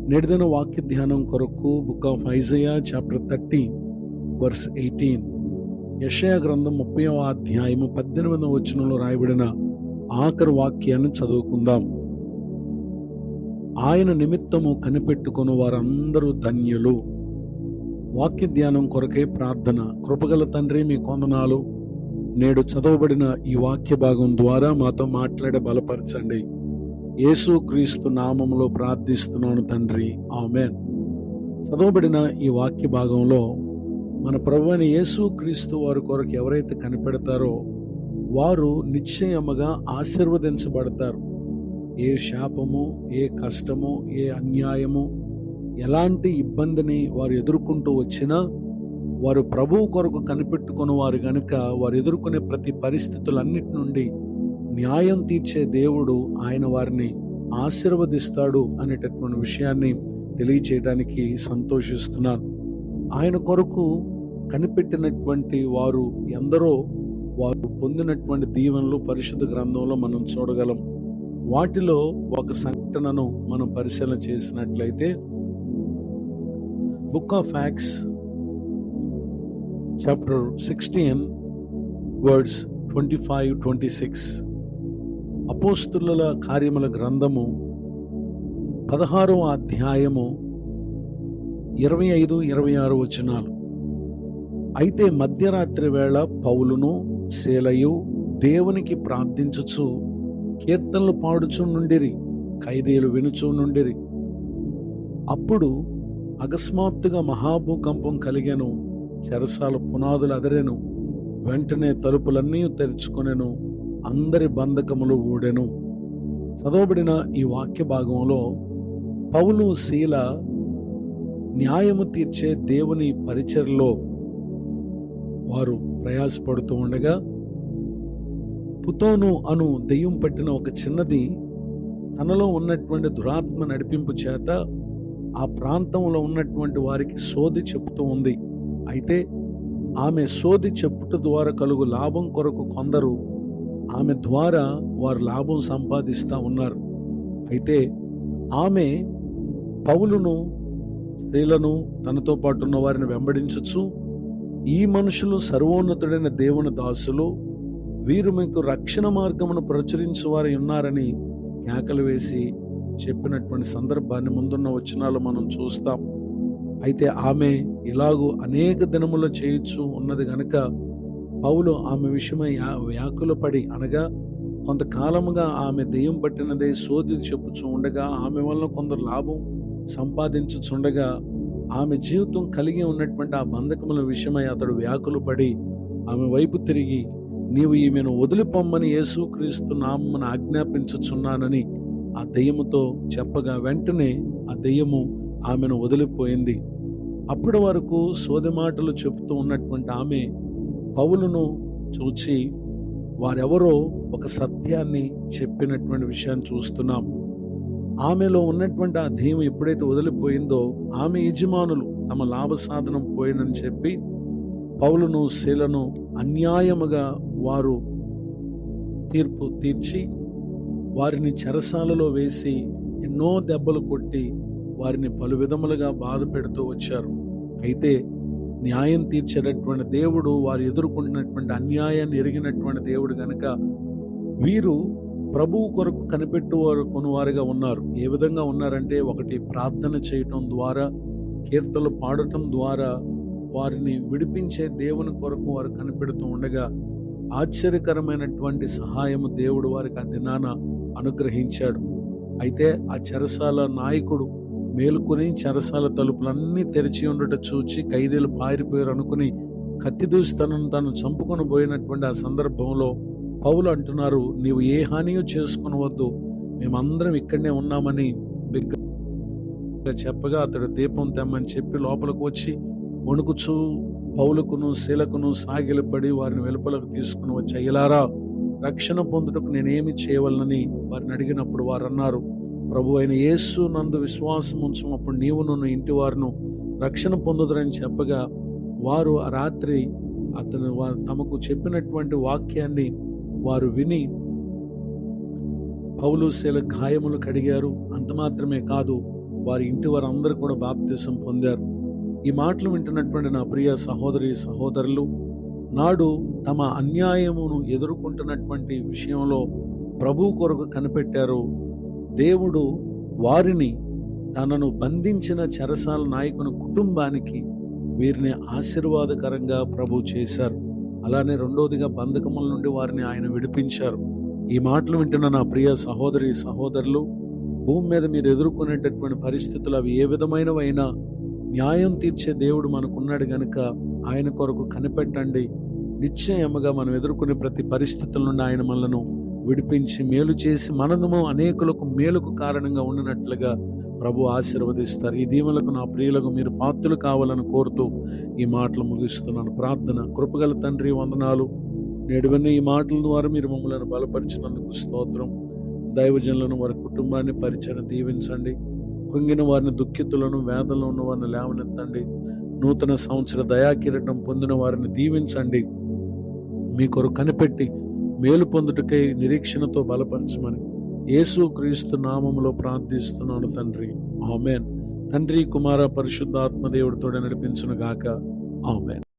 నేటిదిన వాక్య ధ్యానం కొరకు book of Isaiah chapter 30 verse 18, యెషయా గ్రంథం 30వ అధ్యాయము 18వ వచనంలో రాయబడిన ఆఖరి వాక్యాన్ని చదువుకుందాం. ఆయన నిమిత్తము కనిపెట్టుకుని వారందరూ ధన్యులు. వాక్య ధ్యానం కొరకే ప్రార్థన. కృపగల తండ్రి, మీ కొందనాలు. నేడు చదవబడిన ఈ వాక్య భాగం ద్వారా మాతో మాట్లాడే బలపరచండి. యేసు క్రీస్తు నామములో ప్రార్థిస్తున్నాను తండ్రి, ఆమేన్. చదవబడిన ఈ వాక్య భాగంలో మన ప్రభువైన యేసు క్రీస్తు వారి కొరకు ఎవరైతే కనిపెడతారో వారు నిశ్చయముగా ఆశీర్వదించబడతారు. ఏ శాపము, ఏ కష్టము, ఏ అన్యాయము, ఎలాంటి ఇబ్బందిని వారు ఎదుర్కొంటూ వచ్చినా వారు ప్రభువు కొరకు కనిపెట్టుకుని వారు గనుక వారు ఎదుర్కొనే ప్రతి పరిస్థితులన్నిటి నుండి న్యాయం తీర్చే దేవుడు ఆయన వారిని ఆశీర్వదిస్తాడు అనేటటువంటి విషయాన్ని తెలియచేయడానికి సంతోషిస్తున్నాను. ఆయన కొరకు కనిపెట్టినటువంటి వారు ఎందరో వారు పొందినటువంటి దీవెనలు పరిశుద్ధ గ్రంథంలో మనం చూడగలం. వాటిలో ఒక సంఘటనను మనం పరిశీలన చేసినట్లయితే book of acts chapter 16 words 25-26, అపోస్తుల కార్యముల గ్రంథము 16వ అధ్యాయము 25-26 వచనాలు. అయితే మధ్యరాత్రి వేళ పౌలును సీలయు దేవునికి ప్రార్థించుచు కీర్తనలు పాడుచు నుండిరి, ఖైదీలు వినుచు నుండిరి. అప్పుడు అకస్మాత్తుగా మహాభూకంపం కలిగెను, చెరసాల పునాదులు అదిరెను, వెంటనే తలుపులన్నీ తెరుచుకొనెను, అందరి బంధకములు ఊడెను. చదవబడిన ఈ వాక్య భాగంలో పౌలు శీల న్యాయము తీర్చే దేవుని పరిచర్లో వారు ప్రయాసపడుతూ ఉండగా పుతోను అను దెయ్యం పట్టిన ఒక చిన్నది తనలో ఉన్నటువంటి దురాత్మ నడిపింపు చేత ఆ ప్రాంతంలో ఉన్నటువంటి వారికి సోది చెబుతూ ఉంది. అయితే ఆమె సోది చెప్పుట ద్వారా కలుగు లాభం కొరకు కొందరు ఆమె ద్వారా వారు లాభం సంపాదిస్తూ ఉన్నారు. అయితే ఆమె పౌలును స్త్రీలను తనతో పాటు ఉన్న వారిని వెంబడించచ్చు, ఈ మనుషులు సర్వోన్నతుడైన దేవుని దాసులు, వీరు మీకు రక్షణ మార్గమును ప్రచురించు వారు ఉన్నారని కేకలు వేసి చెప్పినటువంటి సందర్భాన్ని ముందున్న వచనాలు మనం చూస్తాం. అయితే ఆమె ఇలాగూ అనేక దినములు చేయొచ్చు ఉన్నది గనక పౌలు ఆమె విషయమై వ్యాకులపడి, అనగా కొంతకాలముగా ఆమె దెయ్యం పట్టినదే సోది చెప్పుచూ ఉండగా ఆమె వలన కొందరు లాభం సంపాదించుచుండగా ఆమె జీవితం కలిగి ఉన్నటువంటి ఆ బంధకముల విషయమై అతడు వ్యాకులపడి ఆమె వైపు తిరిగి, నీవు ఈమెను వదిలిపొమ్మని యేసుక్రీస్తు నామమున ఆజ్ఞాపించుచున్నానని ఆ దెయ్యముతో చెప్పగా వెంటనే ఆ దెయ్యము ఆమెను వదిలిపోయింది. అప్పటి వరకు సోది మాటలు చెబుతూ ఉన్నటువంటి ఆమె పౌలును చూచి వారెవరో ఒక సత్యాన్ని చెప్పినటువంటి విషయాన్ని చూస్తున్నాం. ఆమెలో ఉన్నటువంటి ఆ దెయ్యం ఎప్పుడైతే వదిలిపోయిందో ఆమె యజమానులు తమ లాభ సాధనం పోయినని చెప్పి పౌలును శీలను అన్యాయముగా వారు తీర్పు తీర్చి వారిని చెరసాలలో వేసి ఎన్నో దెబ్బలు కొట్టి వారిని పలు విధములుగా బాధ పెడుతూ వచ్చారు. అయితే న్యాయం తీర్చేటటువంటి దేవుడు వారు ఎదుర్కొంటున్నటువంటి అన్యాయాన్ని ఎరిగినటువంటి దేవుడు గనుక వీరు ప్రభువు కొరకు కనిపెట్టుకొనువారుగా ఉన్నారు. ఏ విధంగా ఉన్నారంటే, ఒకటి ప్రార్థన చేయటం ద్వారా, కీర్తనలు పాడటం ద్వారా వారిని విడిపించే దేవుని కొరకు వారు కనిపెడుతూ ఉండగా ఆశ్చర్యకరమైనటువంటి సహాయము దేవుడు వారికి ఆ దినాన అనుగ్రహించాడు. అయితే ఆ చెరసాల నాయకుడు మేలుకొని చెరసాల తలుపులన్నీ తెరిచి ఉండట చూచి ఖైదీలు పారిపోయారు అనుకుని కత్తి దూసి తను చంపుకొని పోయినటువంటి ఆ సందర్భంలో పౌలు అంటున్నారు, నీవు ఏ హానియో చేసుకునవద్దు, మేమందరం ఇక్కడనే ఉన్నామని బిగ్గరగా చెప్పగా అతడు దీపం తెమ్మని చెప్పి లోపలికి వచ్చి వణుకుచూ పౌలుకును శీలకును సాగిలపడి వారిని వెలుపలకు తీసుకుని వచ్చి, అయ్యలారా, రక్షణ పొందుటకు నేనేమి చేయవలనని వారిని అడిగినప్పుడు వారు అన్నారు, ప్రభు అయిన యేసు నందు విశ్వాసం ఉంచు, అప్పుడు నీవును నీ ఇంటి వారును రక్షణ పొందుదురని చెప్పగా వారు ఆ రాత్రి వారు తమకు చెప్పినటువంటి వాక్యాన్ని వారు విని పౌలు శీల గాయములు కడిగారు. అంత మాత్రమే కాదు, వారి ఇంటి వారందరూ కూడా బాప్తిసం పొందారు. ఈ మాటలు వింటున్నటువంటి నా ప్రియ సహోదరి సహోదరులు, నాడు తమ అన్యాయమును ఎదుర్కొంటున్నటువంటి విషయంలో ప్రభు కొరకు కనిపెట్టారు. దేవుడు వారిని తనను బంధించిన చెరసాల నాయకుని కుటుంబానికి వీరిని ఆశీర్వాదకరంగా ప్రభు చేశారు. అలానే రెండోదిగా బంధకముల నుండి వారిని ఆయన విడిపించారు. ఈ మాటలు వింటున్న నా ప్రియ సహోదరి సహోదరులు, భూమి మీద మీరు ఎదుర్కొనేటటువంటి పరిస్థితులు అవి ఏ విధమైనవైనా న్యాయం తీర్చే దేవుడు మనకున్నాడు గనుక ఆయన కొరకు కనిపెట్టండి. నిశ్చయముగా మనం ఎదుర్కొనే ప్రతి పరిస్థితుల నుండి ఆయన మనలను విడిపించి మేలు చేసి మనము అనేకులకు మేలుకు కారణంగా ఉండినట్లుగా ప్రభు ఆశీర్వదిస్తారు. ఈ దీవెనలకు నా ప్రియులకు మీరు పాత్రలు కావాలని కోరుతూ ఈ మాటలు ముగిస్తున్నాను. ప్రార్థన. కృపగల తండ్రి, వందనాలు. నేడు విన్న ఈ మాటల ద్వారా మీరు మమ్మల్ని బలపరిచినందుకు స్తోత్రం. దైవజనులను, వారి కుటుంబాన్ని పరిచయం దీవించండి. కృంగిన వారిని, దుఃఖితులను, వేదనలో ఉన్న వారిని లేవనెత్తండి. నూతన సంవత్సర దయాకిరీటం పొందిన వారిని దీవించండి. మీ కొరకు కనిపెట్టి మేలు పొందుటకై నిరీక్షణతో బలపరచమని యేసు క్రీస్తు నామములో ప్రార్థిస్తున్నాను తండ్రి. ఆమేన్. తండ్రి, కుమార, పరిశుద్ధాత్మ దేవుడితో నడిపించును గాక. ఆమేన్.